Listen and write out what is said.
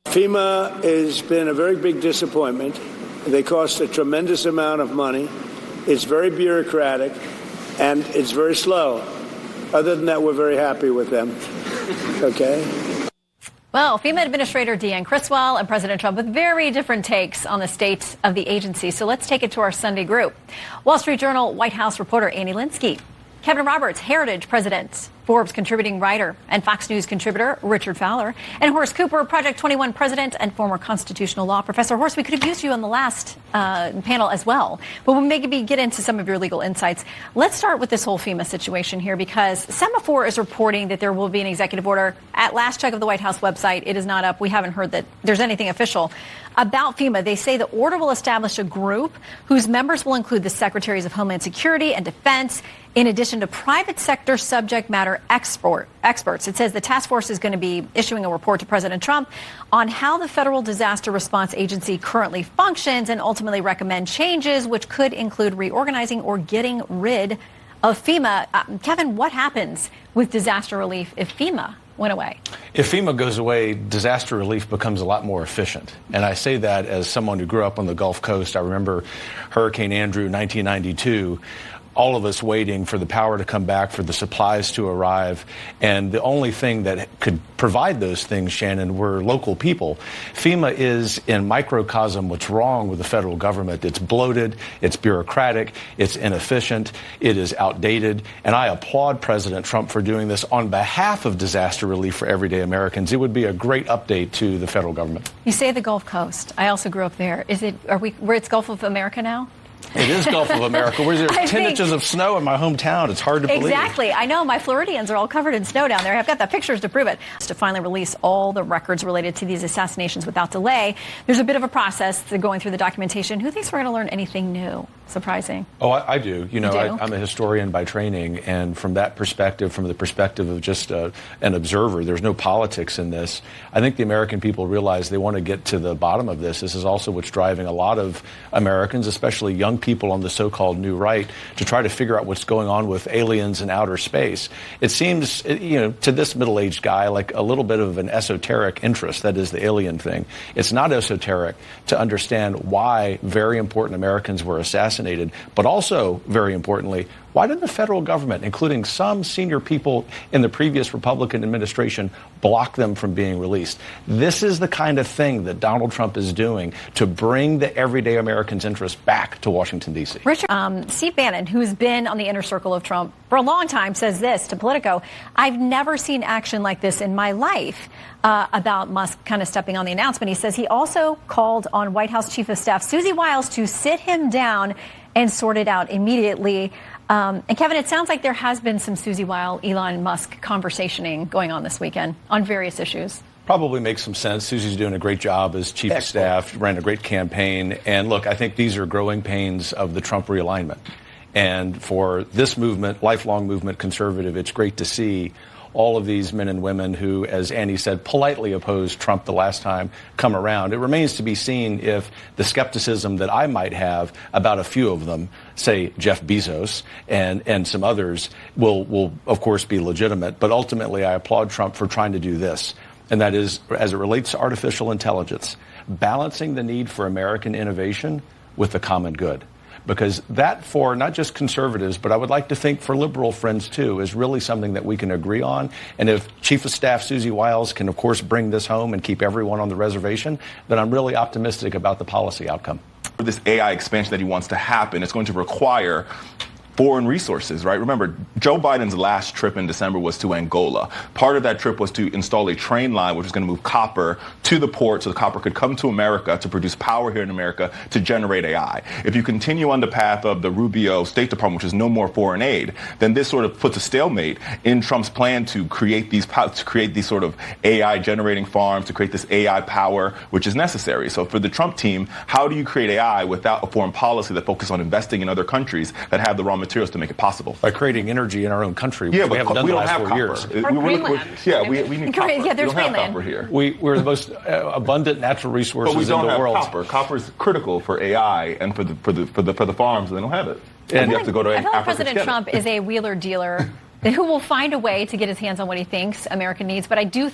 FEMA has been a very big disappointment. They cost a tremendous amount of money. It's very bureaucratic, and it's very slow. Other than that, we're very happy with them. Okay? Well, FEMA Administrator Deanne Criswell and President Trump with very different takes on the state of the agency. So let's take it to our Sunday group. Wall Street Journal White House reporter Annie Linsky, Kevin Roberts, Heritage president, Forbes contributing writer, and Fox News contributor Richard Fowler, and Horace Cooper, Project 21 president and former constitutional law professor. Horace, we could have used you on the last panel as well, but we'll maybe get into some of your legal insights. Let's start with this whole FEMA situation here, because Semaphore is reporting that there will be an executive order. At last check of the White House website, it is not up. We haven't heard that there's anything official about FEMA. They say the order will establish a group whose members will include the Secretaries of Homeland Security and Defense, in addition to private sector subject matter experts. It says the task force is going to be issuing a report to President Trump on how the Federal Disaster Response Agency currently functions and ultimately recommend changes, which could include reorganizing or getting rid of FEMA. Kevin, what happens with disaster relief if FEMA went away? If FEMA goes away, disaster relief becomes a lot more efficient. And I say that as someone who grew up on the Gulf Coast. I remember Hurricane Andrew, 1992. All of us waiting for the power to come back, for the supplies to arrive. And the only thing that could provide those things, Shannon, were local people. FEMA is in microcosm what's wrong with the federal government. It's bloated, it's bureaucratic, it's inefficient, it is outdated. And I applaud President Trump for doing this on behalf of disaster relief for everyday Americans. It would be a great update to the federal government. You say the Gulf Coast. I also grew up there. Where it's Gulf of America now? It is Gulf of America. Where there's 10 inches of snow in my hometown. It's hard to believe. Exactly. I know. My Floridians are all covered in snow down there. I've got the pictures to prove it. To finally release all the records related to these assassinations without delay. There's a bit of a process to going through the documentation. Who thinks we're going to learn anything new? Surprising. Oh, I do. You know, do? I'm a historian by training, and from that perspective, from the perspective of just an observer, there's no politics in this. I think the American people realize they want to get to the bottom of this. This is also what's driving a lot of Americans, especially young people on the so-called new right, to try to figure out what's going on with aliens in outer space. It seems, you know, to this middle-aged guy, like a little bit of an esoteric interest, that is the alien thing. It's not esoteric to understand why very important Americans were assassinated. But also, very importantly, why did the federal government, including some senior people in the previous Republican administration, block them from being released? This is the kind of thing that Donald Trump is doing to bring the everyday Americans' interest back to Washington, D.C. Richard, Steve Bannon, who's been on the inner circle of Trump for a long time, says this to Politico: I've never seen action like this in my life about Musk kind of stepping on the announcement. He says he also called on White House Chief of Staff Susie Wiles to sit him down and sort it out immediately. And Kevin, it sounds like there has been some Susie Wiles, Elon Musk conversationing going on this weekend on various issues. Probably makes some sense. Susie's doing a great job as chief of staff, ran a great campaign. And look, I think these are growing pains of the Trump realignment. And for this movement, lifelong movement, conservative, it's great to see all of these men and women who, as Annie said, politely opposed Trump the last time come around. It remains to be seen if the skepticism that I might have about a few of them, say Jeff Bezos and some others, will of course be legitimate. But ultimately, I applaud Trump for trying to do this. And that is, as it relates to artificial intelligence, balancing the need for American innovation with the common good. Because that, for not just conservatives, but I would like to think for liberal friends too, is really something that we can agree on. And if Chief of Staff Susie Wiles can, of course, bring this home and keep everyone on the reservation, then I'm really optimistic about the policy outcome. This AI expansion that he wants to happen is going to require foreign resources, right? Remember, Joe Biden's last trip in December was to Angola. Part of that trip was to install a train line which was going to move copper to the port so the copper could come to America to produce power here in America to generate AI. If you continue on the path of the Rubio State Department, which is no more foreign aid, then this sort of puts a stalemate in Trump's plan to create these sort of AI generating farms, to create this AI power, which is necessary. So for the Trump team, how do you create AI without a foreign policy that focuses on investing in other countries that have the raw materials to make it possible? By creating energy in our own country, which yeah, we haven't done we the don't last have 4 years. we need copper. Yeah, there's we don't have copper here. We're the most abundant natural resources but we don't in the have world. Copper. Copper is critical for AI and for the farms, and they don't have it. And you have to go to I feel like Africa President Trump is a wheeler dealer who will find a way to get his hands on what he thinks America needs. But I do